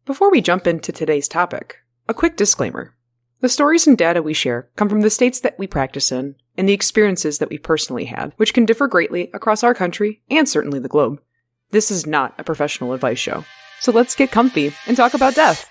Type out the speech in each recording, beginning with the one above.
Before we jump into today's topic, a quick disclaimer. The stories and data we share come from the states that we practice in and the experiences that we personally had, which can differ greatly across our country and certainly the globe. This is not a professional advice show. So let's get comfy and talk about death.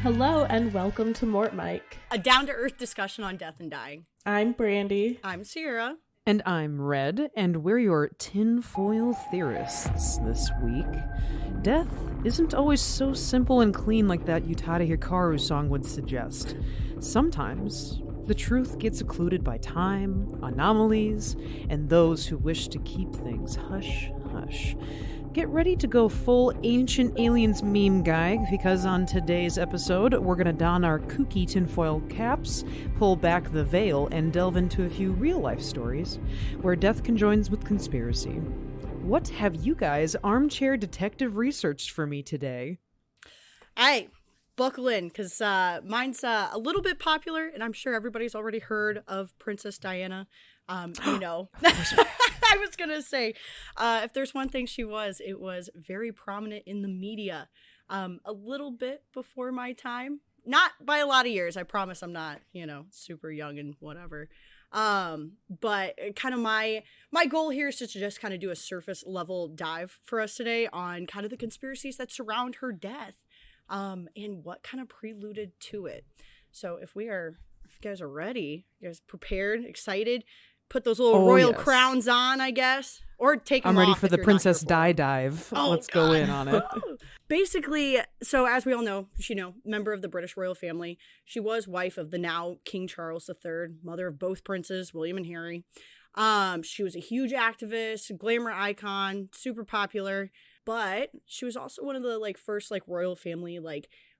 Hello and welcome to Mort Mike, a down-to-earth discussion on death and dying. I'm Brandy. I'm Sierra. And I'm Red, and we're your tinfoil theorists this week. Death isn't always so simple and clean like that Utada Hikaru song would suggest. Sometimes the truth gets occluded by time, anomalies, and those who wish to keep things hush-hush. Get ready to go full Ancient Aliens meme guy, because on today's episode, we're going to don our kooky tinfoil caps, pull back the veil, and delve into a few real-life stories where death conjoins with conspiracy. What have you guys armchair detective researched for me today? Hey, buckle in, because mine's a little bit popular, and I'm sure everybody's already heard of Princess Diana. I was going to say, if there's one thing it was very prominent in the media. A little bit before my time. Not by a lot of years. I promise I'm not, super young and whatever. But kind of my goal here is to just kind of do a surface level dive for us today on kind of the conspiracies that surround her death, and what kind of preluded to it. So if you guys are ready, you guys prepared, excited, put those little royal crowns on, I guess. Or take them off. I'm ready for the Princess Di dive. Let's go in on it. Basically, so as we all know, member of the British royal family. She was wife of the now King Charles III, mother of both princes, William and Harry. She was a huge activist, glamour icon, super popular. But she was also one of the first royal family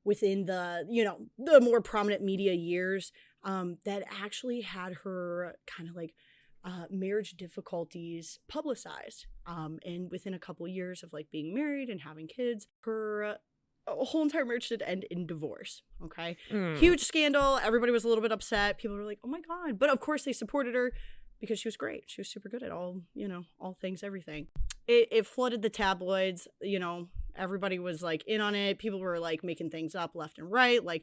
within the the more prominent media years that actually had her kind of marriage difficulties publicized. And within a couple years of being married and having kids, her whole entire marriage did end in divorce. Okay. Huge scandal. Everybody was a little bit upset. People were like, oh my God. But of course they supported her because she was great. She was super good at all things, everything. It flooded the tabloids, everybody was in on it. People were making things up left and right. Why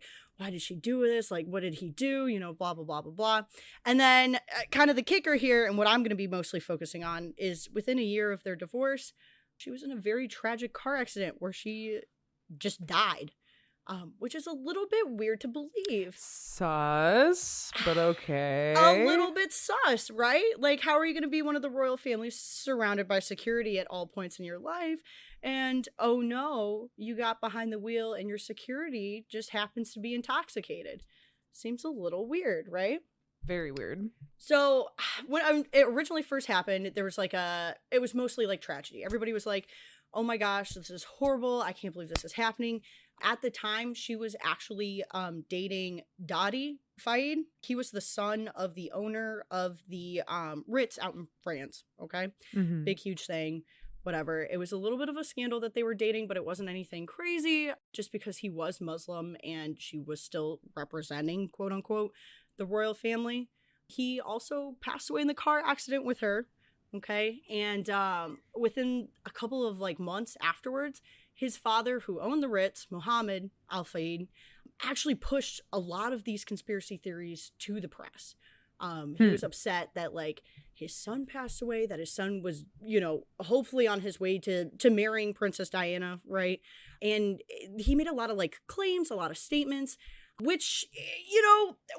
did she do this? What did he do? Blah, blah, blah, blah, blah. And then kind of the kicker here, and what I'm going to be mostly focusing on, is within a year of their divorce, she was in a very tragic car accident where she just died. Which is a little bit weird to believe. Sus, but okay. A little bit sus, right? How are you going to be one of the royal families surrounded by security at all points in your life? And, oh no, you got behind the wheel and your security just happens to be intoxicated. Seems a little weird, right? Very weird. So when it originally first happened, there was it was mostly tragedy. Everybody was like, oh my gosh, this is horrible. I can't believe this is happening. At the time, she was actually dating Dadi Fayed. He was the son of the owner of the Ritz out in France, okay? Mm-hmm. Big, huge thing, whatever. It was a little bit of a scandal that they were dating, but it wasn't anything crazy, just because he was Muslim and she was still representing, quote unquote, the royal family. He also passed away in the car accident with her, okay? And within a couple of months afterwards, his father, who owned the Ritz, Mohammed Al-Fayed, actually pushed a lot of these conspiracy theories to the press. He was upset that his son passed away, that his son was, hopefully on his way to marrying Princess Diana, right? And he made a lot of claims, a lot of statements, which,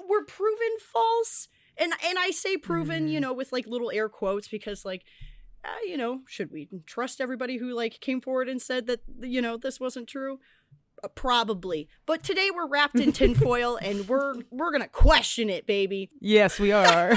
were proven false. And I say proven, with little air quotes, because should we trust everybody who came forward and said that, this wasn't true? Probably. But today we're wrapped in tinfoil and we're going to question it, baby. Yes, we are.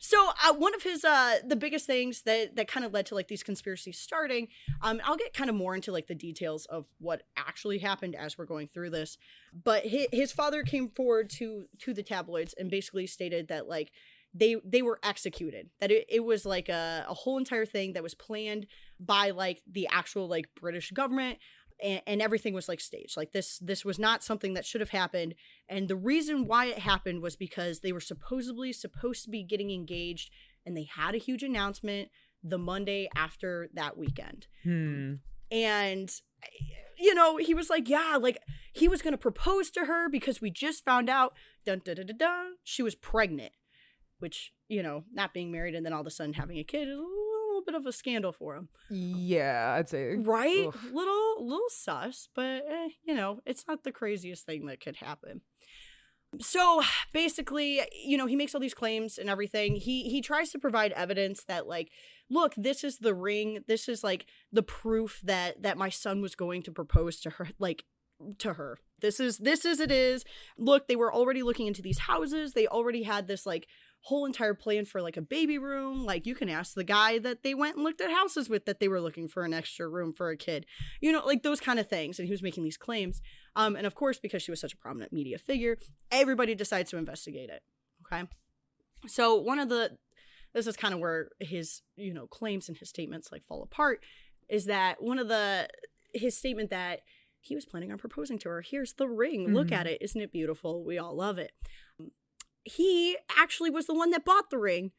So one of his the biggest things that kind of led to like these conspiracies starting, I'll get kind of more into like the details of what actually happened as we're going through this, but his father came forward to the tabloids and basically stated that like they were executed, that it was like a whole entire thing that was planned by like the actual like British government, and everything was like staged. Like this was not something that should have happened, and the reason why it happened was because they were supposedly supposed to be getting engaged, and they had a huge announcement the Monday after that weekend. And you know, he was like, yeah, like he was gonna propose to her because we just found out she was pregnant, which, you know, not being married and then all of a sudden having a kid is a little bit of a scandal for him. Yeah, I'd say. Right? Oof. Little sus, but, you know, it's not the craziest thing that could happen. So basically, you know, he makes all these claims and everything. He tries to provide evidence that, like, look, this is the ring. This is, like, the proof that my son was going to propose to her, like, to her. This is it is. Look, they were already looking into these houses. They already had this, like, whole entire plan for like a baby room. Like you can ask the guy that they went and looked at houses with that they were looking for an extra room for a kid, you know, like those kind of things. And he was making these claims. And of course, because she was such a prominent media figure, everybody decides to investigate it. Okay. So this is kind of where his, you know, claims and his statements like fall apart, is that his statement that he was planning on proposing to her. Here's the ring. Look at it. Isn't it beautiful? We all love it. He actually was the one that bought the ring,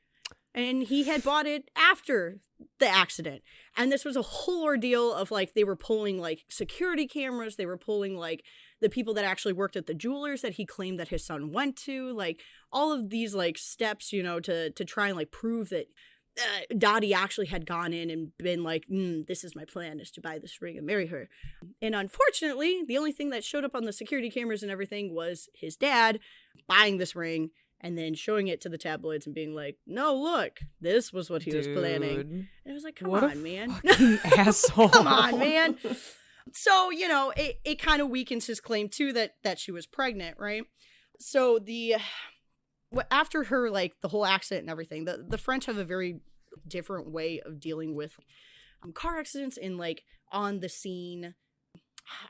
and he had bought it after the accident. And this was a whole ordeal of like, they were pulling like security cameras. They were pulling like the people that actually worked at the jewelers that he claimed that his son went to, like all of these like steps, you know, to try and like prove that Dottie actually had gone in and been like, this is my plan, is to buy this ring and marry her. And unfortunately, the only thing that showed up on the security cameras and everything was his dad buying this ring and then showing it to the tabloids and being like, no, look, this was what he was planning. And it was like, come on, man. Asshole. Come on, man. So, you know, it kind of weakens his claim too that she was pregnant, right? So after her, like the whole accident and everything, the French have a very different way of dealing with car accidents and like on the scene,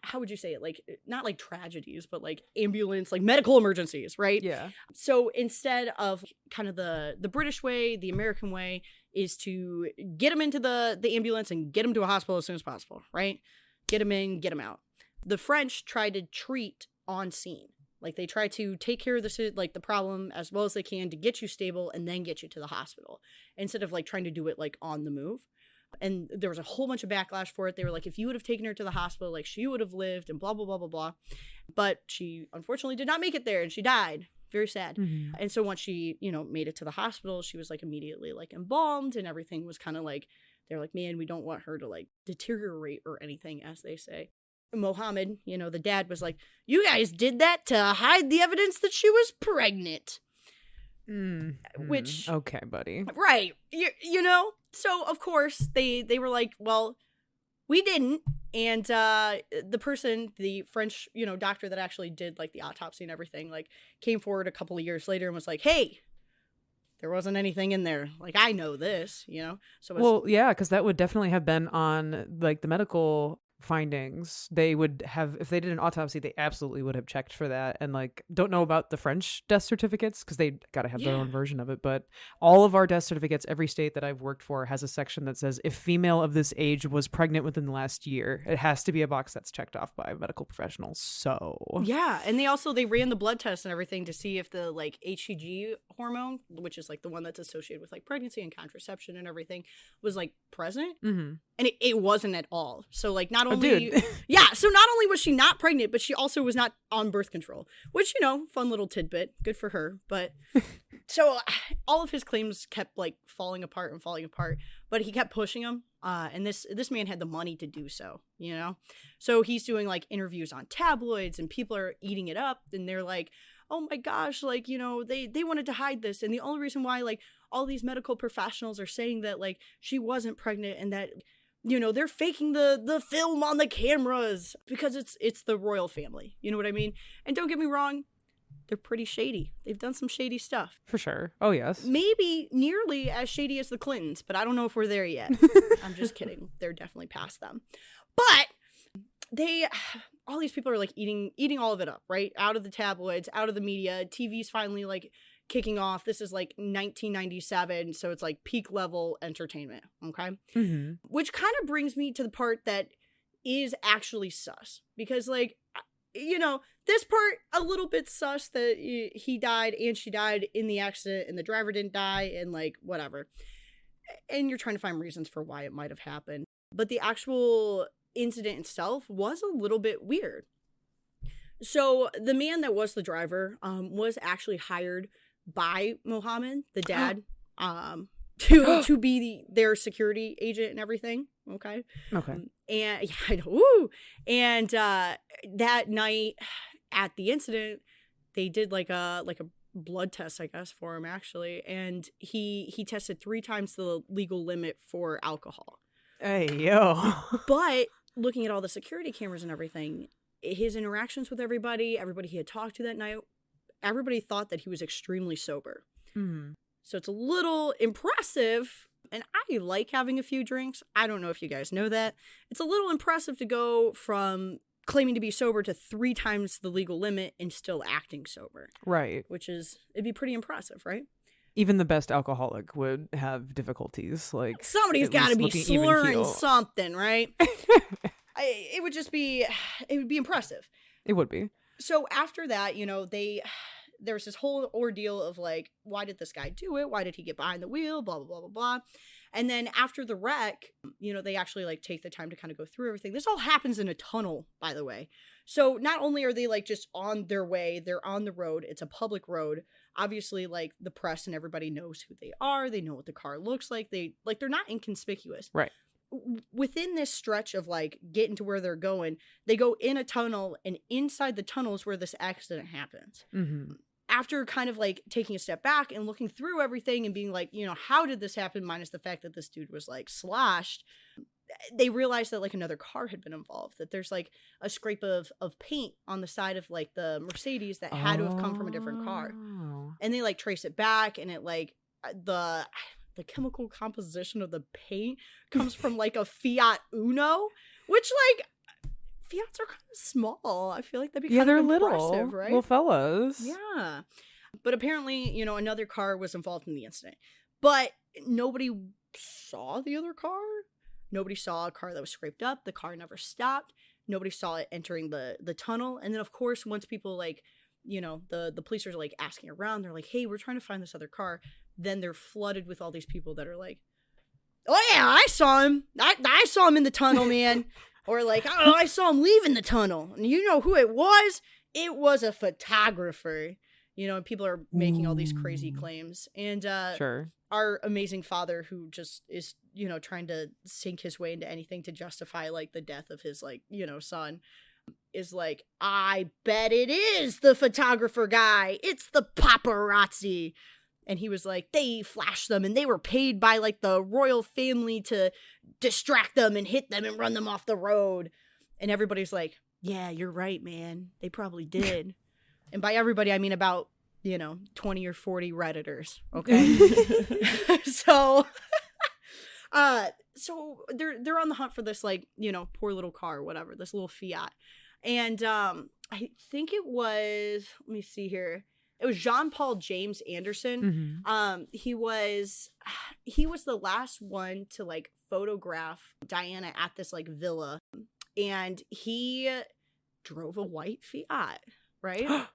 how would you say it? Like, not like tragedies, but like ambulance, like medical emergencies, right? Yeah. So instead of kind of the British way, the American way is to get them into the ambulance and get them to a hospital as soon as possible, right? Get them in, get them out. The French try to treat on scene. Like they try to take care of the problem as well as they can to get you stable and then get you to the hospital instead of like trying to do it like on the move. And there was a whole bunch of backlash for it. They were like, if you would have taken her to the hospital, like she would have lived and blah, blah, blah, blah, blah. But she unfortunately did not make it there and she died. Very sad. Mm-hmm. And so once she, you know, made it to the hospital, she was like immediately like embalmed and everything was kind of like, they're like, man, we don't want her to like deteriorate or anything, as they say. Mohammed, you know, the dad was like, you guys did that to hide the evidence that she was pregnant. Which, okay, buddy. Right. You know? So, of course, they were like, well, we didn't. And the person, the French, you know, doctor that actually did, like, the autopsy and everything, like, came forward a couple of years later and was like, hey, there wasn't anything in there. Like, I know this, you know? So well, yeah, because that would definitely have been on, like, the medical findings. They would have, if they did an autopsy, they absolutely would have checked for that. And like, don't know about the French death certificates because they got to have their own version of it, but all of our death certificates, every state that I've worked for has a section that says if female of this age was pregnant within the last year, it has to be a box that's checked off by medical professionals. So yeah, and they ran the blood test and everything to see if the like HCG hormone, which is like the one that's associated with like pregnancy and contraception and everything, was like present. And it wasn't at all. So like not only so not only was she not pregnant, but she also was not on birth control, which, you know, fun little tidbit, good for her. But so all of his claims kept like falling apart, but he kept pushing them. And this man had the money to do so, you know? So he's doing like interviews on tabloids and people are eating it up and they're like, oh my gosh, like, you know, they wanted to hide this. And the only reason why like all these medical professionals are saying that like she wasn't pregnant and that, you know, they're faking the film on the cameras because it's the royal family. You know what I mean? And don't get me wrong, they're pretty shady. They've done some shady stuff. For sure. Oh, yes. Maybe nearly as shady as the Clintons, but I don't know if we're there yet. I'm just kidding. They're definitely past them. But all these people are like eating all of it up, right? Out of the tabloids, out of the media. TV's finally like kicking off. This is like 1997, so it's like peak level entertainment, okay? Mm-hmm. Which kind of brings me to the part that is actually sus. Because like, you know, this part a little bit sus that he died and she died in the accident and the driver didn't die and like whatever. And you're trying to find reasons for why it might have happened. But the actual incident itself was a little bit weird. So the man that was the driver was actually hired by Mohammed, the dad, to be their security agent and everything. Okay. Okay. And yeah, I know. Woo! And that night at the incident, they did like a blood test, I guess, for him actually, and he tested 3 times the legal limit for alcohol. Hey, yo. But looking at all the security cameras and everything, his interactions with everybody he had talked to that night, everybody thought that he was extremely sober. Mm-hmm. So it's a little impressive, and I like having a few drinks. I don't know if you guys know that. It's a little impressive to go from claiming to be sober to 3 times the legal limit and still acting sober. Right. It'd be pretty impressive, right? Even the best alcoholic would have difficulties. Like somebody's got to be slurring something, right? It would be impressive. It would be. So after that, you know, there's this whole ordeal of like, why did this guy do it? Why did he get behind the wheel? Blah, blah, blah, blah, blah. And then after the wreck, you know, they actually like take the time to kind of go through everything. This all happens in a tunnel, by the way. So not only are they like just on their way, they're on the road. It's a public road. Obviously, like the press and everybody knows who they are. They know what the car looks like. They're not inconspicuous. Right. Within this stretch of like getting to where they're going, they go in a tunnel, and inside the tunnel is where this accident happens. Mm-hmm. After kind of like taking a step back and looking through everything and being like, you know, how did this happen? Minus the fact that this dude was like sloshed, they realized that like another car had been involved, that there's like a scrape of paint on the side of like the Mercedes that had to have come from a different car. And they like trace it back, and it like the chemical composition of the paint comes from like a Fiat Uno, which like Fiats are kind of small. I feel like that'd be kind of impressive, little, right? little fellas. Yeah. But apparently, you know, another car was involved in the incident. But nobody saw the other car. Nobody saw a car that was scraped up. The car never stopped. Nobody saw it entering the tunnel. And then, of course, once people, like, you know, the police are, like, asking around. They're like, hey, we're trying to find this other car. Then they're flooded with all these people that are like, oh, yeah, I saw him. I saw him in the tunnel, man. Or like, oh, I saw him leaving the tunnel. And you know who it was? It was a photographer. You know, and people are making all these crazy claims. And Sure. Our amazing father, who just is, you know, trying to sink his way into anything to justify, like, the death of his, like, you know, son, is like, I bet it is the photographer guy. It's the paparazzi. And he was like, they flashed them, and they were paid by, like, the royal family to distract them and hit them and run them off the road. And everybody's like, yeah, you're right, man. They probably did. And by everybody, I mean about, you know, 20 or 40 Redditors, okay? So they're on the hunt for this, like, you know, poor little car or whatever, this little Fiat. And I think it was, let me see here. It was Jean-Paul James Anderson. Mm-hmm. He was the last one to like photograph Diana at this like villa, and he drove a white Fiat, right?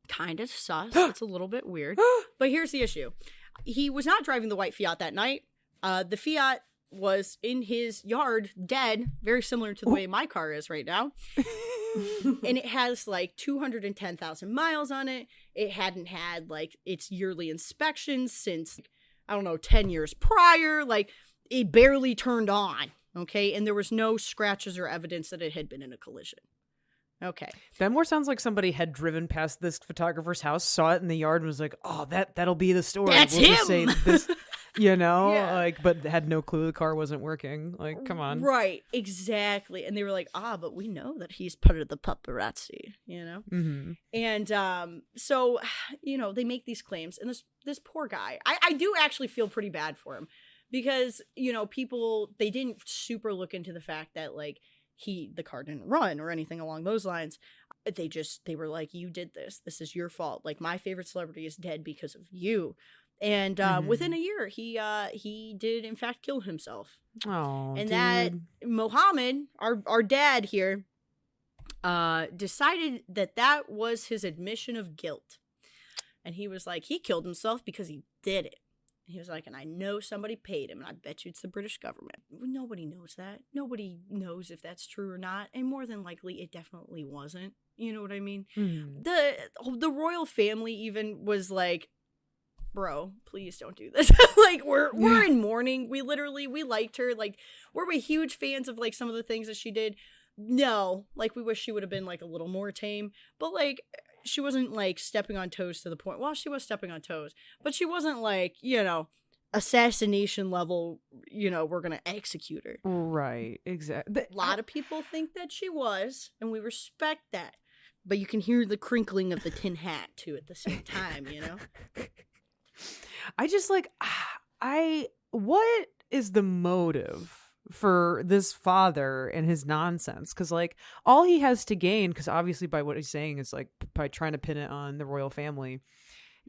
Kind of sus. It's a little bit weird. But here's the issue. He was not driving the white Fiat that night. The Fiat was in his yard, dead, very similar to the way my car is right now. And it has like 210,000 miles on it. It hadn't had like its yearly inspections since, I don't know, 10 years prior. Like, it barely turned on, okay? And there was no scratches or evidence that it had been in a collision. Okay. That more sounds like somebody had driven past this photographer's house, saw it in the yard, and was like, oh, that'll be the story. That's we'll him! Just say you know, Yeah. like, but had no clue the car wasn't working. Like, come on. Right, exactly. And they were like, but we know that he's part of the paparazzi, you know? Mm-hmm. And so, you know, they make these claims, and this poor guy, I do actually feel pretty bad for him, because, you know, people, they didn't super look into the fact that, like, the car didn't run or anything along those lines. They were like, you did this is your fault. Like, my favorite celebrity is dead because of you. And within a year, he did in fact kill himself. Oh, And dude. that Mohammed, our dad here, decided that was his admission of guilt. And he was like, he killed himself because he did it. And he was like, and I know somebody paid him, and I bet you it's the British government. Nobody knows that. Nobody knows if that's true or not. And more than likely, it definitely wasn't. You know what I mean? Mm. The royal family even was like, bro, please don't do this. Like, we're in mourning. We liked her. Like, we're huge fans of, like, some of the things that she did. No, like, we wish she would have been, like, a little more tame. But, like, she wasn't, like, stepping on toes to the point. Well, she was stepping on toes. But she wasn't, like, you know, assassination level, you know, we're gonna execute her. Right, exactly. A lot of people think that she was, and we respect that. But you can hear the crinkling of the tin hat, too, at the same time, you know? I just, like, what is the motive for this father and his nonsense? Because, like, all he has to gain, because obviously by what he's saying is, like, by trying to pin it on the royal family,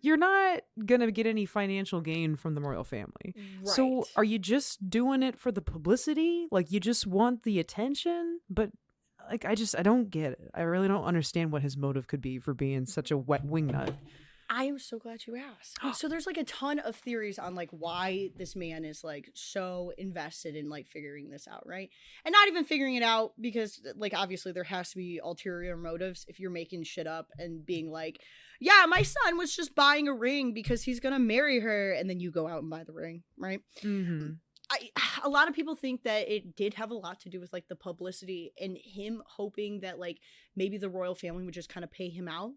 you're not gonna get any financial gain from the royal family. Right. So are you just doing it for the publicity? Like, you just want the attention? But, like, I don't get it. I really don't understand what his motive could be for being such a wet wingnut. I am so glad you asked. So there's, like, a ton of theories on, like, why this man is, like, so invested in, like, figuring this out, right? And not even figuring it out because, like, obviously there has to be ulterior motives if you're making shit up and being like, yeah, my son was just buying a ring because he's gonna marry her, and then you go out and buy the ring, right? Mm-hmm. A lot of people think that it did have a lot to do with, like, the publicity and him hoping that, like, maybe the royal family would just kind of pay him out.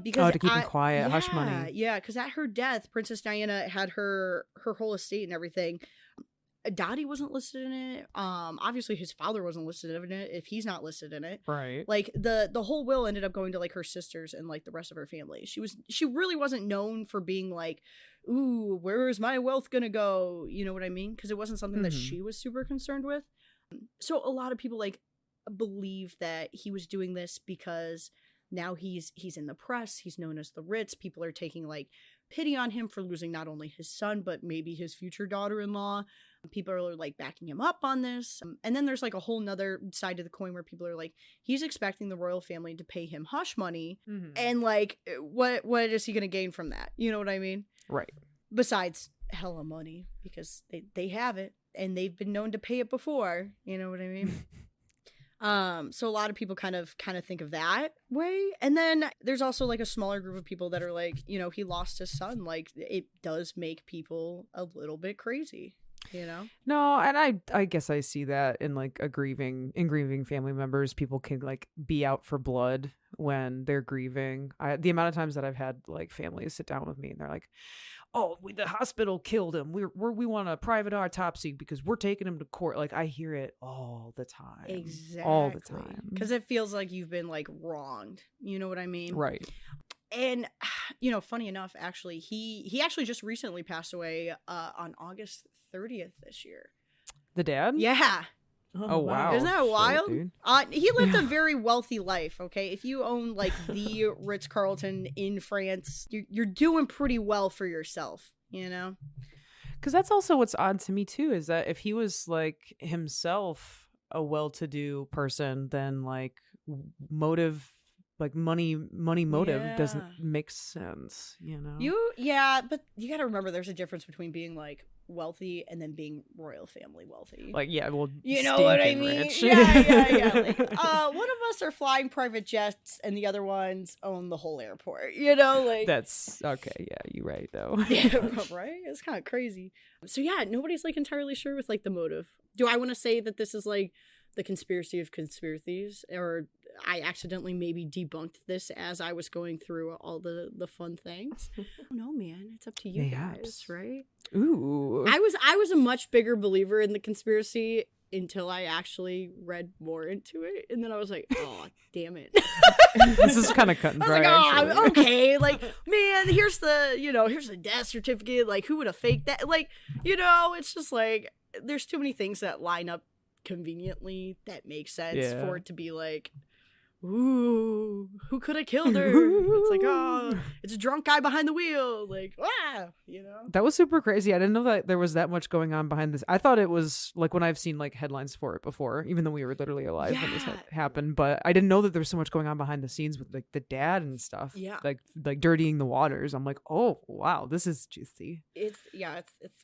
Because to keep him quiet, hush money. Yeah, because at her death, Princess Diana had her whole estate and everything. Dottie wasn't listed in it. Obviously his father wasn't listed in it if he's not listed in it. Right. Like, the whole will ended up going to, like, her sisters and, like, the rest of her family. She really wasn't known for being like, ooh, where is my wealth gonna go? You know what I mean? Because it wasn't something that she was super concerned with. So a lot of people, like, believe that he was doing this because now he's in the press. He's known as the Ritz. People are taking, like, pity on him for losing not only his son, but maybe his future daughter-in-law. People are, like, backing him up on this. And then there's, like, a whole nother side to the coin where people are like, he's expecting the royal family to pay him hush money. Mm-hmm. And, like, what is he going to gain from that? You know what I mean? Right. Besides hella money, because they have it and they've been known to pay it before. You know what I mean? So a lot of people kind of think of that way. And then there's also, like, a smaller group of people that are like, you know, he lost his son. Like, it does make people a little bit crazy, you know? No, and I guess I see that in, like, grieving family members. People can, like, be out for blood when they're grieving. The amount of times that I've had, like, families sit down with me and they're like, oh, the hospital killed him. We want a private autopsy because we're taking him to court. Like, I hear it all the time. Exactly. All the time. Because it feels like you've been, like, wronged. You know what I mean? Right. And, you know, funny enough, actually, he actually just recently passed away on August 30th this year. The dad? Yeah. Oh, wow. Isn't that Shit, wild? dude. He lived a very wealthy life, okay? If you own, like, the Ritz-Carlton in France, you're doing pretty well for yourself, you know? Because that's also what's odd to me, too, is that if he was, like, himself a well-to-do person, then, like, motive... like money motive doesn't make sense, you know? But you gotta remember there's a difference between being, like, wealthy and then being royal family wealthy. Like, yeah, well, you know what I mean? Rich. Yeah. Like, one of us are flying private jets and the other ones own the whole airport, you know? Like, that's okay. Yeah, you're right, though. Yeah, right? It's kind of crazy. So yeah, nobody's, like, entirely sure with, like, the motive. Do I want to say that this is, like, the conspiracy of conspiracies, or I accidentally maybe debunked this as I was going through all the fun things. I don't know, man. It's up to you guys, right? Ooh. I was a much bigger believer in the conspiracy until I actually read more into it, and then I was like, oh, damn it. This is kind of cut and dry. I was like, oh, okay, like, man, here's the death certificate. Like, who would have faked that? Like, it's just like there's too many things that line up conveniently that make sense for it to be like, ooh, who could have killed her? It's like, oh, it's a drunk guy behind the wheel. Like, That was super crazy. I didn't know that there was that much going on behind this. I thought it was like when I've seen like headlines for it before, even though we were literally alive when this happened. But I didn't know that there was so much going on behind the scenes with like the dad and stuff. Yeah. Like dirtying the waters. I'm like, oh, wow, this is juicy. It's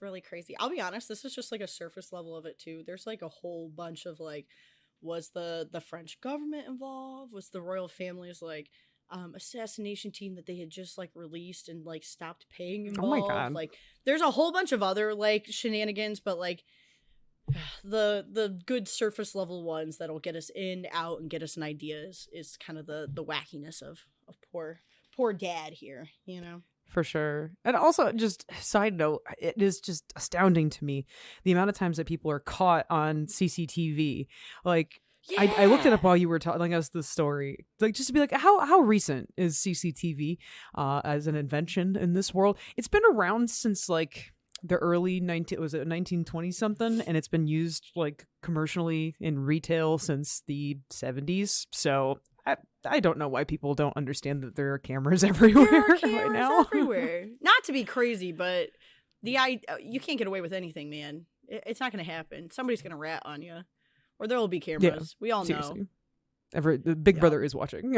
really crazy. I'll be honest, this is just like a surface level of it too. There's like a whole bunch of like, was the French government involved? Was the royal family's like assassination team that they had just like released and like stopped paying involved? Oh my God. Like there's a whole bunch of other like shenanigans, but like the good surface level ones that'll get us in, out, and get us an idea is kind of the wackiness of poor dad here, For sure. And also, just side note, it is just astounding to me the amount of times that people are caught on CCTV. Like, I looked it up while you were telling us the story. Like, just to be like, how recent is CCTV as an invention in this world? It's been around since, like, the early 1920 something, and it's been used, like, commercially in retail since the 70s. So I don't know why people don't understand that there are cameras everywhere right now. Everywhere. Not to be crazy, but you can't get away with anything, man. It's not going to happen. Somebody's going to rat on you, or there will be cameras. Yeah, we all know. The Big Brother is watching.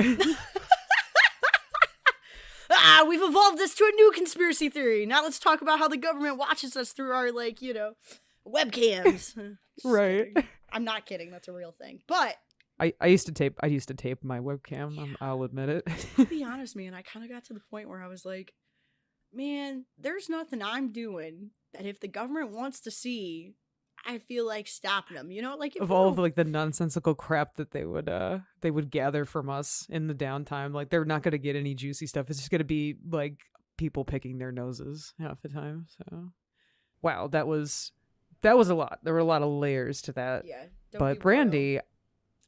We've evolved this to a new conspiracy theory. Now let's talk about how the government watches us through our webcams. Right. I'm not kidding. That's a real thing. But I used to tape my webcam. I'll admit it. I'll be honest, man. I kind of got to the point where I was like, man, there's nothing I'm doing that if the government wants to see, I feel like stopping them. Like of all of like the nonsensical crap that they would gather from us in the downtime. Like they're not going to get any juicy stuff. It's just going to be like people picking their noses half the time. So, wow, that was a lot. There were a lot of layers to that. Yeah. But Brandy,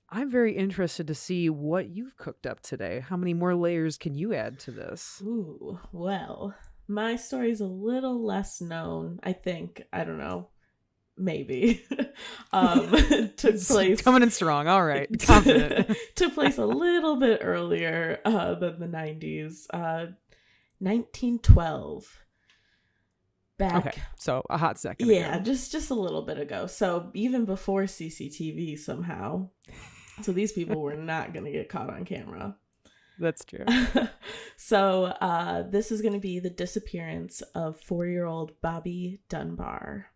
I'm very interested to see what you've cooked up today. How many more layers can you add to this? Ooh, well, my story's a little less known, I think. I don't know. Maybe. Took place... Coming in strong. All right. Confident. Took place a little bit earlier than the 90s. 1912. Back. Okay, so a hot second ago. Ago. just a little bit ago. So even before CCTV somehow. So these people were not going to get caught on camera. That's true. So this is going to be the disappearance of 4-year-old Bobby Dunbar.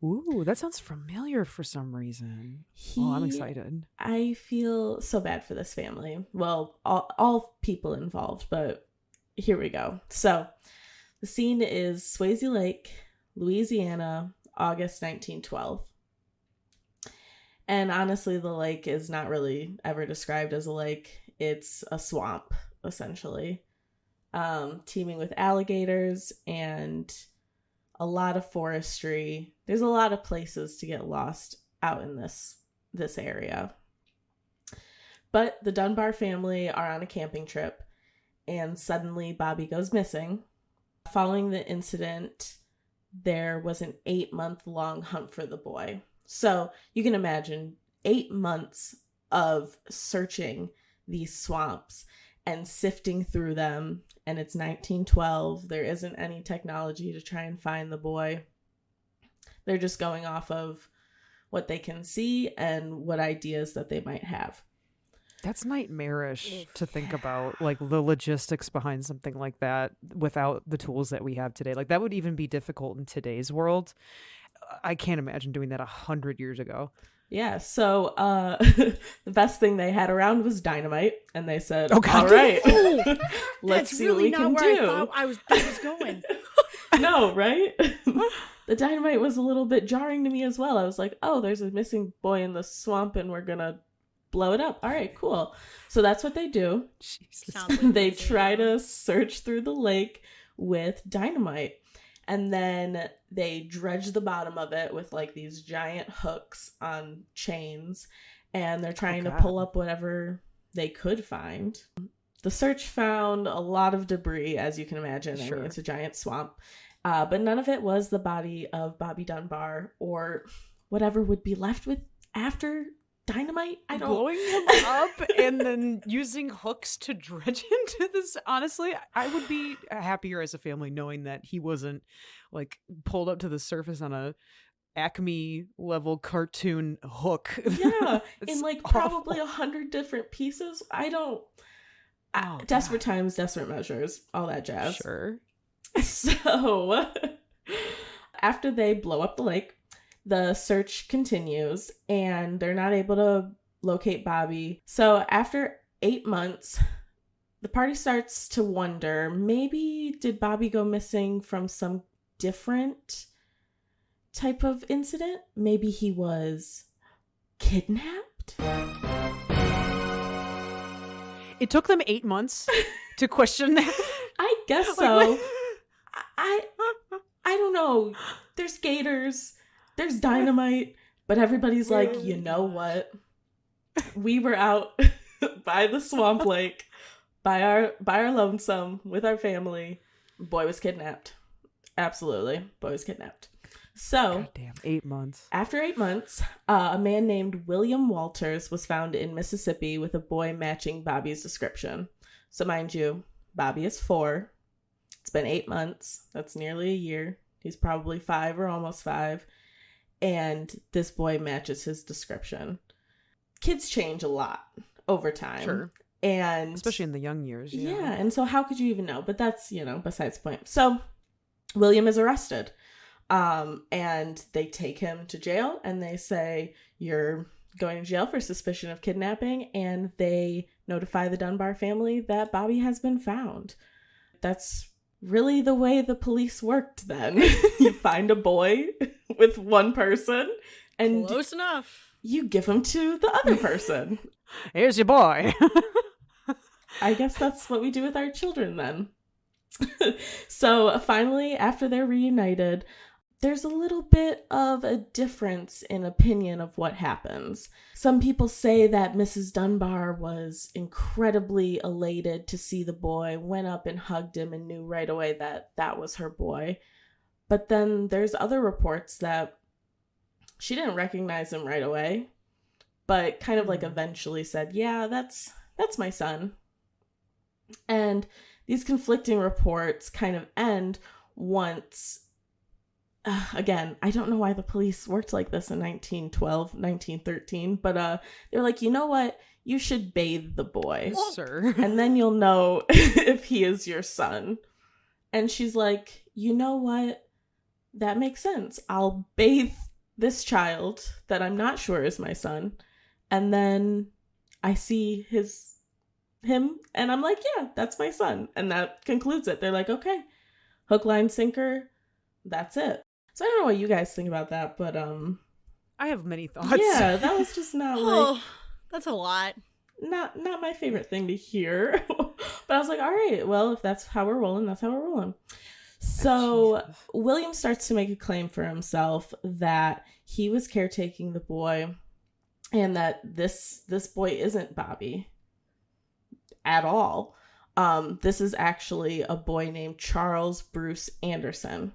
Ooh, that sounds familiar for some reason. I'm excited. I feel so bad for this family. Well, all people involved, but here we go. So the scene is Swayze Lake, Louisiana, August 1912. And honestly, the lake is not really ever described as a lake. It's a swamp, essentially, teeming with alligators and a lot of forestry. There's a lot of places to get lost out in this area. But the Dunbar family are on a camping trip, and suddenly Bobby goes missing. Following the incident, there was an 8-month-long hunt for the boy. So you can imagine 8 months of searching these swamps and sifting through them. And it's 1912. There isn't any technology to try and find the boy. They're just going off of what they can see and what ideas that they might have. That's nightmarish to think about, like the logistics behind something like that without the tools that we have today. Like that would even be difficult in today's world. I can't imagine doing that 100 years ago. Yeah, so the best thing they had around was dynamite, and they said, all right, let's see really what we can do. I thought I was going. No, right? The dynamite was a little bit jarring to me as well. I was like, oh, there's a missing boy in the swamp, and we're going to blow it up. All right, cool. So that's what they do. Jesus. Sounds like They easy. try to search through the lake with dynamite. And then they dredge the bottom of it with like these giant hooks on chains. And they're trying to God. pull up whatever they could find. The search found a lot of debris, as you can imagine. I Sure. mean, it's a giant swamp. But none of it was the body of Bobby Dunbar or whatever would be left with after dynamite. I don't. Blowing him up and then using hooks to dredge into this. Honestly, I would be happier as a family knowing that he wasn't like pulled up to the surface on a Acme level cartoon hook. Yeah, It's in like awful. probably 100 different pieces. I don't. Oh, Desperate God. times, desperate measures, all that jazz. Sure. So, after they blow up the lake, the search continues and they're not able to locate Bobby. So, after 8 months, the party starts to wonder, maybe did Bobby go missing from some different type of incident? Maybe he was kidnapped? It took them 8 months to question that. I guess Like, so. what? I don't know. There's gators, there's dynamite, but everybody's like, you know what? We were out by the swamp lake, by our lonesome with our family. Boy was kidnapped. Absolutely, boy was kidnapped. So, Goddamn, 8 months. after 8 months, a man named William Walters was found in Mississippi with a boy matching Bobby's description. So, mind you, Bobby is 4. It's been 8 months. That's nearly a year. He's probably 5 or almost 5. And this boy matches his description. Kids change a lot over time. Sure. And Especially in the young years. yeah, and so how could you even know? But that's, besides the point. So William is arrested. And they take him to jail and they say, you're going to jail for suspicion of kidnapping. And they notify the Dunbar family that Bobby has been found. That's really the way the police worked then. You find a boy with one person and Close enough. you give him to the other person. Here's your boy. I guess that's what we do with our children then. So finally, after they're reunited, there's a little bit of a difference in opinion of what happens. Some people say that Mrs. Dunbar was incredibly elated to see the boy, went up and hugged him and knew right away that that was her boy. But then there's other reports that she didn't recognize him right away, but kind of like eventually said, yeah, that's my son. And these conflicting reports kind of end once, again, I don't know why the police worked like this in 1912, 1913, but they're like, you know what? You should bathe the boy. Sir. And then you'll know if he is your son. And she's like, you know what? That makes sense. I'll bathe this child that I'm not sure is my son. And then I see him and I'm like, yeah, that's my son. And that concludes it. They're like, okay, hook, line, sinker. That's it. So I don't know what you guys think about that, but I have many thoughts. yeah, that was just not Oh, that's a lot. not my favorite thing to hear. But I was like, all right, well, if that's how we're rolling, that's how we're rolling. So Jesus. William starts to make a claim for himself that he was caretaking the boy and that this boy isn't Bobby at all. This is actually a boy named Charles Bruce Anderson.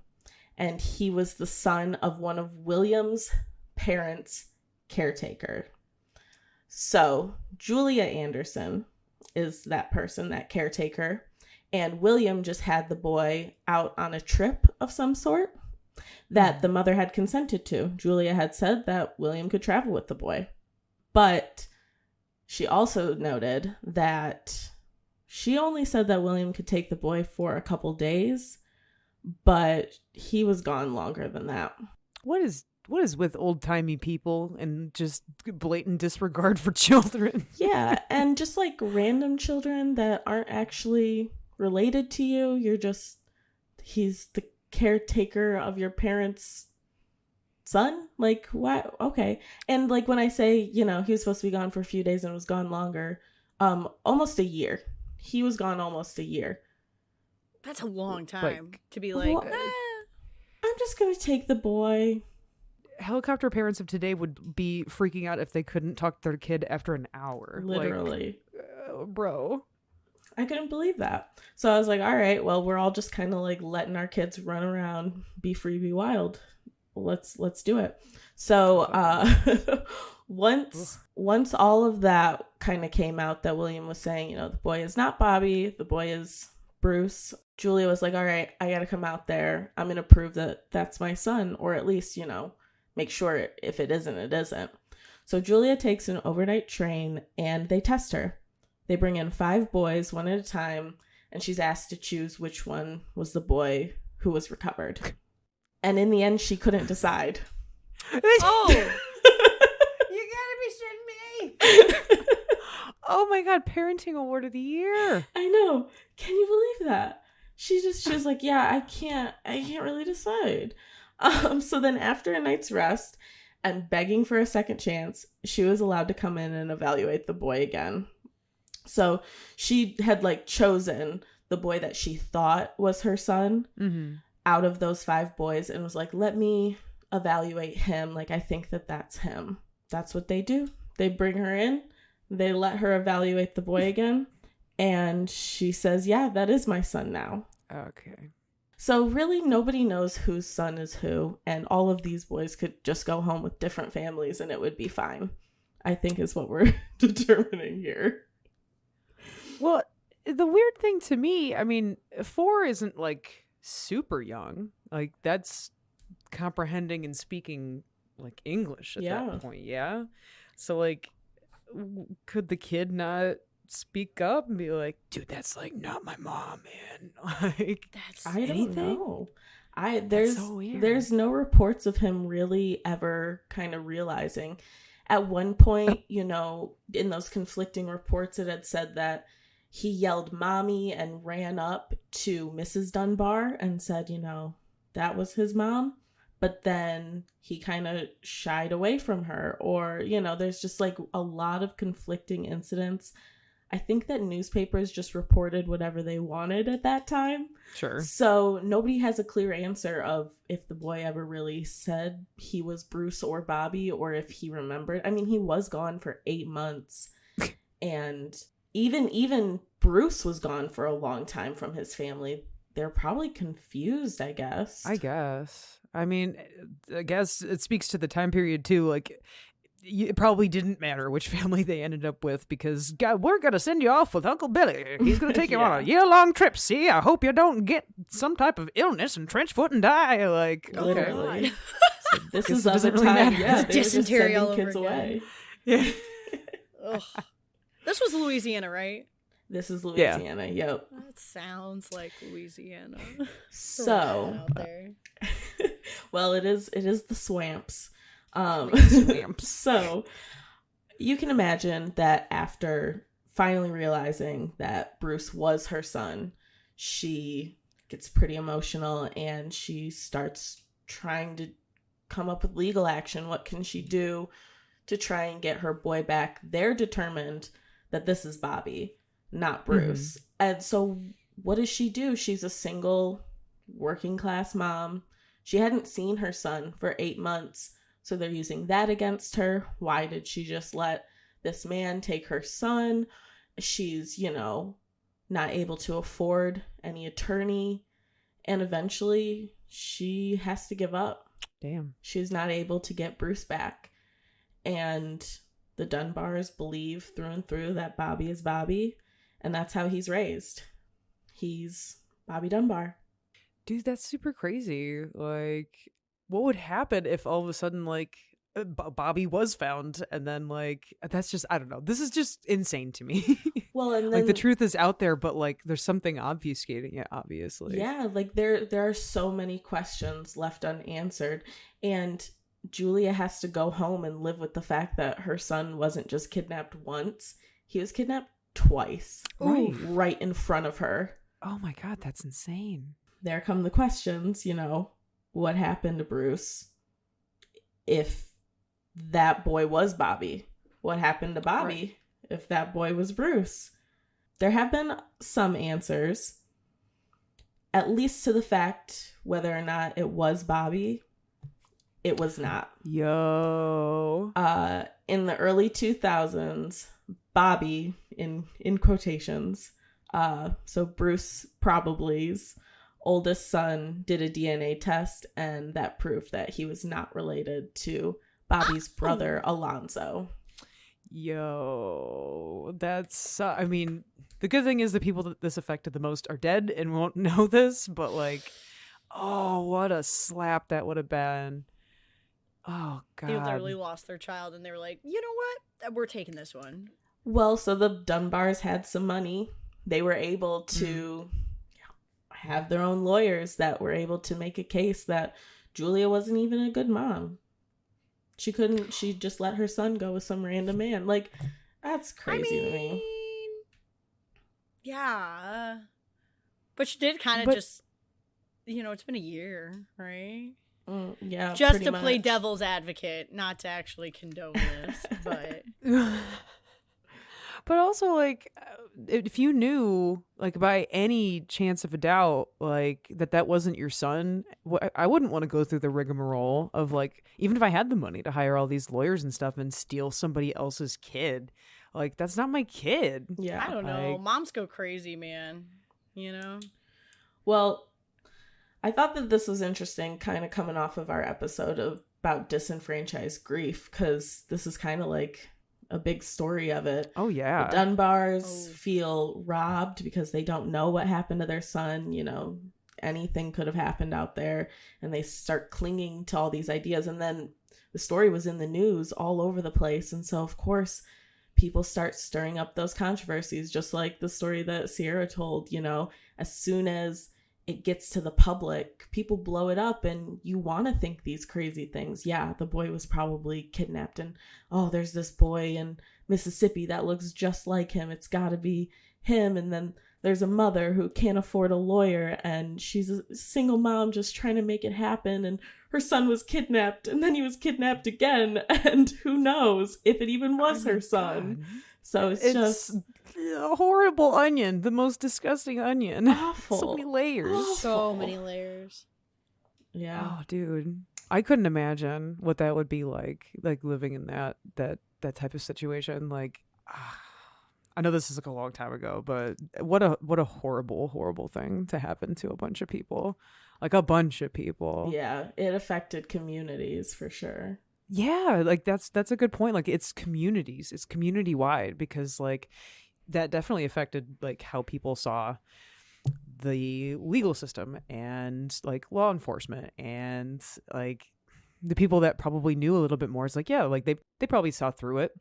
And he was the son of one of William's parents' caretaker. So Julia Anderson is that person, that caretaker. And William just had the boy out on a trip of some sort that the mother had consented to. Julia had said that William could travel with the boy. But she also noted that she only said that William could take the boy for a couple days, but he was gone longer than that. What is with old-timey people and just blatant disregard for children? Yeah, and just like random children that aren't actually related to you. He's the caretaker of your parents' son? Like, why? Okay. And like when I say, he was supposed to be gone for a few days and was gone longer, almost a year. He was gone almost a year. That's a long time to be well, I'm just going to take the boy. Helicopter parents of today would be freaking out if they couldn't talk to their kid after an hour. Literally. Bro. I couldn't believe that. So I was like, all right, well, we're all just kind of like letting our kids run around, be free, be wild. Let's do it. So once all of that kind of came out that William was saying, the boy is not Bobby, the boy is Bruce, Julia was like, all right, I got to come out there. I'm going to prove that that's my son, or at least, make sure if it isn't, it isn't. So Julia takes an overnight train and they test her. They bring in 5 boys, one at a time, and she's asked to choose which one was the boy who was recovered. And in the end, she couldn't decide. Oh! You gotta be shitting me! Oh my god, Parenting Award of the Year! I know. Can you believe that? She was like, yeah, I can't really decide. So then after a night's rest and begging for a second chance, she was allowed to come in and evaluate the boy again. So she had chosen the boy that she thought was her son out of those 5 boys and was like, let me evaluate him. I think that that's him. That's what they do. They bring her in. They let her evaluate the boy again. And she says, yeah, that is my son now. Okay. So really nobody knows whose son is who. And all of these boys could just go home with different families and it would be fine, I think is what we're determining here. Well, the weird thing to me, 4 isn't super young. That's comprehending and speaking English at that point. Yeah. So could the kid not speak up and be like, dude, that's not my mom, man? That's I don't know. That's so weird. There's no reports of him really ever kind of realizing. At one point, in those conflicting reports, it had said that he yelled mommy and ran up to Mrs. Dunbar and said, that was his mom. But then he kind of shied away from her. Or, there's just a lot of conflicting incidents. I think that newspapers just reported whatever they wanted at that time. Sure. So nobody has a clear answer of if the boy ever really said he was Bruce or Bobby or if he remembered. He was gone for 8 months. And even Bruce was gone for a long time from his family. They're probably confused, I guess. I guess it speaks to the time period too. It probably didn't matter which family they ended up with because God, we're going to send you off with Uncle Billy. He's going to take you on a year-long trip. See, I hope you don't get some type of illness and trench foot and die. Literally. Okay. So this is other really time. matter. Yeah, they were just Dysentery sending all over kids again. away. Yeah. Ugh. This was Louisiana, right? This is Louisiana. Yeah. Yep. That sounds like Louisiana. So, out there. well, it is the swamps. Swamps. So you can imagine that after finally realizing that Bruce was her son, she gets pretty emotional and she starts trying to come up with legal action. What can she do to try and get her boy back? They're determined that this is Bobby, not Bruce. And so what does she do? She's a single working class mom. She hadn't seen her son for 8 months. So they're using that against her. Why did she just let this man take her son? She's, not able to afford any attorney. And eventually she has to give up. Damn. She's not able to get Bruce back. And the Dunbars believe through and through that Bobby is Bobby. And that's how he's raised. He's Bobby Dunbar. Dude, that's super crazy. What would happen if all of a sudden, Bobby was found and then, that's just, I don't know. This is just insane to me. Well, and then the truth is out there, but, there's something obfuscating it, obviously. Yeah, there are so many questions left unanswered. And Julia has to go home and live with the fact that her son wasn't just kidnapped once. He was kidnapped twice. Right in front of her. Oh my God, that's insane. There come the questions, what happened to Bruce? if that boy was Bobby. What happened to Bobby if that boy was Bruce? There have been some answers, at least to the fact whether or not it was Bobby. It was not. Yo. In the early 2000s, Bobby, in quotations, so Bruce Probably's oldest son did a DNA test, and that proved that he was not related to Bobby's brother, Alonzo. Yo, that's, I mean, the good thing is the people that this affected the most are dead and won't know this, but like, oh, what a slap that would have been. Oh, God. They literally lost their child, and they were like, you know what? We're taking this one. Well, so the Dunbars had some money. They were able to have their own lawyers that were able to make a case that Julia wasn't even a good mom. She just let her son go with some random man. Like, that's crazy to me. Yeah. But she did kind of just, it's been a year, right? Yeah, just to play devil's advocate, not to actually condone this, but but also, like, if you knew, like, by any chance of a doubt, like, that wasn't your son, I wouldn't want to go through the rigmarole of, like, even if I had the money to hire all these lawyers and stuff and steal somebody else's kid, like, that's not my kid. Yeah, I don't know. Moms go crazy, man. Well, I thought that this was interesting, kind of coming off of our episode about disenfranchised grief, because this is kind of like a big story of it. Oh, yeah. The Dunbars feel robbed because they don't know what happened to their son. Anything could have happened out there, and they start clinging to all these ideas. And then the story was in the news all over the place. And so, of course, people start stirring up those controversies, just like the story that Sierra told. As soon as it gets to the public, people blow it up, and you want to think these crazy things. Yeah, the boy was probably kidnapped, and there's this boy in Mississippi that looks just like him. It's got to be him. And then there's a mother who can't afford a lawyer, and she's a single mom just trying to make it happen, and her son was kidnapped, and then he was kidnapped again, and who knows if it even was her son. God. So it's just a horrible onion, the most disgusting onion. Awful. So many layers. Awful. So many layers. Yeah. Oh, dude. I couldn't imagine what that would be like living in that type of situation. Like, I know this is like a long time ago, but what a horrible, horrible thing to happen to a bunch of people. Like, a bunch of people. Yeah, it affected communities for sure. Yeah, like that's a good point. Like, it's communities, it's community wide, because like that definitely affected like how people saw the legal system and like law enforcement, and like the people that probably knew a little bit more. It's like, yeah, like they probably saw through it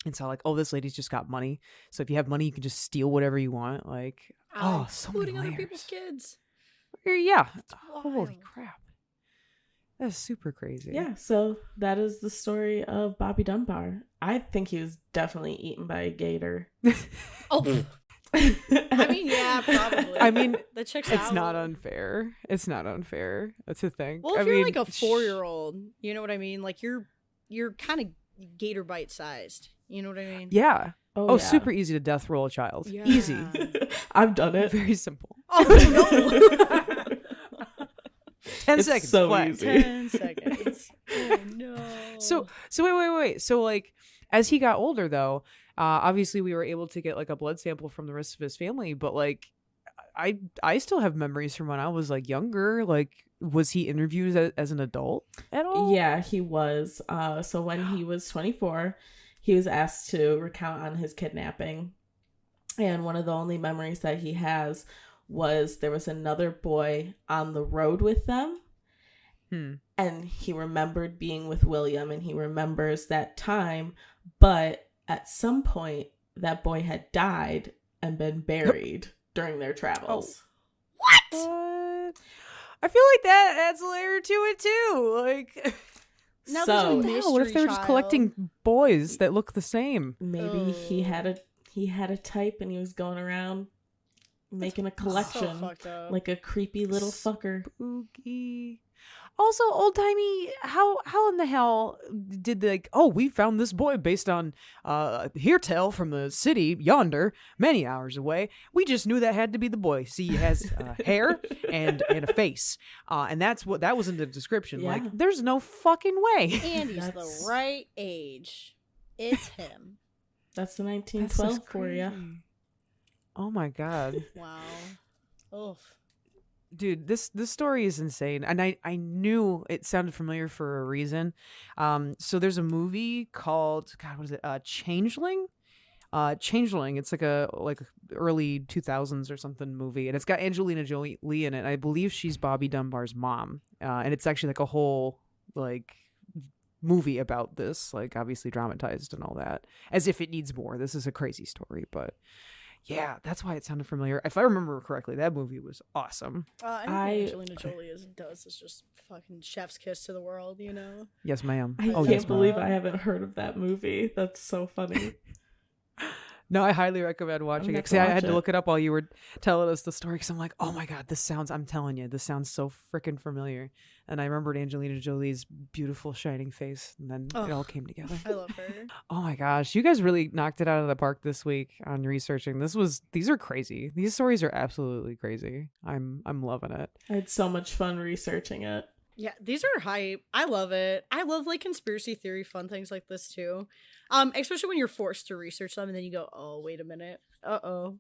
and saw like, oh, this lady's just got money, so if you have money you can just steal whatever you want. Like, so many layers. Other people's kids. Yeah, holy crap. That's super crazy. Yeah, so that is the story of Bobby Dunbar. I think he was definitely eaten by a gator. Oh, I mean, yeah, probably. I mean, that checks it's out. not unfair. It's not unfair. That's the thing. Well, if you're like a 4-year-old, you know what I mean? Like, you're kind of gator bite sized. You know what I mean? Yeah. Oh, yeah. Super easy to death roll a child. Yeah. Easy. I've done it. Very simple. Oh, no. 10 seconds. So flat. easy. 10 seconds. Oh, no. So wait. So like, as he got older though, obviously we were able to get like a blood sample from the rest of his family, but like I still have memories from when I was like younger. Like, was he interviewed as an adult at all? Yeah, he was. So when he was 24, he was asked to recount on his kidnapping. And one of the only memories that he has was there was another boy on the road with them. And he remembered being with William, and he remembers that time. But at some point, that boy had died and been buried during their travels. What? I feel like that adds a layer to it too. Like, Now so there's a what if they're just child. collecting boys that look the same? maybe he had a type and he was going around making a So collection fucked up. like a creepy little fucker. Spooky. Also, old timey. How in the hell did we found this boy based on hear tell from the city yonder, many hours away. We just knew that had to be the boy. See, he has hair and a face, and that was in the description. Yeah. Like, there's no fucking way. And he's That's- the right age. It's him. That's the That's 1912 just for you. crazy. Oh my god. Wow. Oof. Dude, this story is insane, and I knew it sounded familiar for a reason. So there's a movie called, God, what is it? Changeling. Changeling. It's like early 2000s or something movie, and it's got Angelina Jolie in it. I believe she's Bobby Dunbar's mom, and it's actually like a whole like movie about this, like obviously dramatized and all that, as if it needs more. This is a crazy story, but. Yeah, that's why it sounded familiar. If I remember correctly, that movie was awesome. Angelina Jolie does is just fucking chef's kiss to the world, you know? Yes, ma'am. I Oh, can't yes, ma'am. believe I haven't heard of that movie. That's so funny. No, I highly recommend watching it. have to See, I watch had to it. look it up while you were telling us the story because I'm like, oh my God, I'm telling you, this sounds so freaking familiar. And I remembered Angelina Jolie's beautiful, shining face, and then it all came together. I love her. Oh my gosh, you guys really knocked it out of the park this week on researching. These are crazy. These stories are absolutely crazy. I'm loving it. I had so much fun researching it. Yeah, these are hype. I love it. I love like conspiracy theory fun things like this too. Especially when you're forced to research them and then you go, oh, wait a minute. Uh-oh.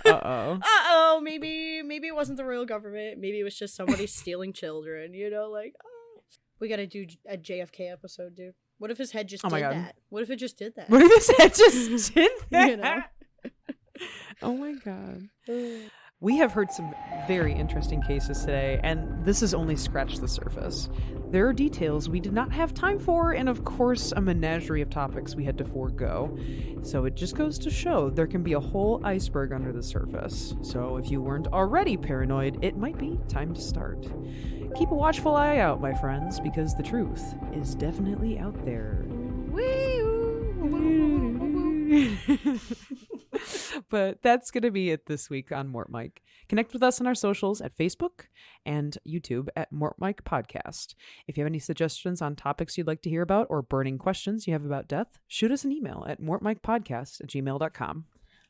Uh-oh. Maybe it wasn't the royal government. Maybe it was just somebody stealing children, you know, like, oh. We gotta do a JFK episode, dude. What if his head just did that? What if it just did that? What if his head just did that? You know? Oh my God. We have heard some very interesting cases today, and this has only scratched the surface. There are details we did not have time for, and of course, a menagerie of topics we had to forego. So it just goes to show there can be a whole iceberg under the surface. So if you weren't already paranoid, it might be time to start. Keep a watchful eye out, my friends, because the truth is definitely out there. But that's going to be it this week on Mort Mike. Connect with us on our socials at Facebook and YouTube at Mort Mike Podcast. If you have any suggestions on topics you'd like to hear about or burning questions you have about death, shoot us an email at mortmikepodcast@gmail.com.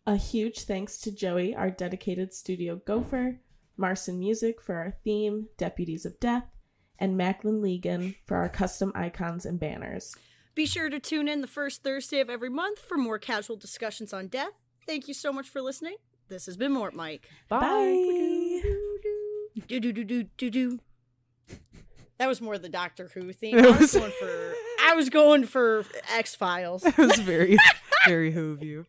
A huge thanks to Joey, our dedicated studio gopher, Marson Music for our theme, Deputies of Death, and Macklin Legan for our custom icons and banners. Be sure to tune in the first Thursday of every month for more casual discussions on death. Thank you so much for listening. This has been Mort Mike. Bye. Do. That was more the Doctor Who theme. I was going for X-Files. That was very, very Who of you.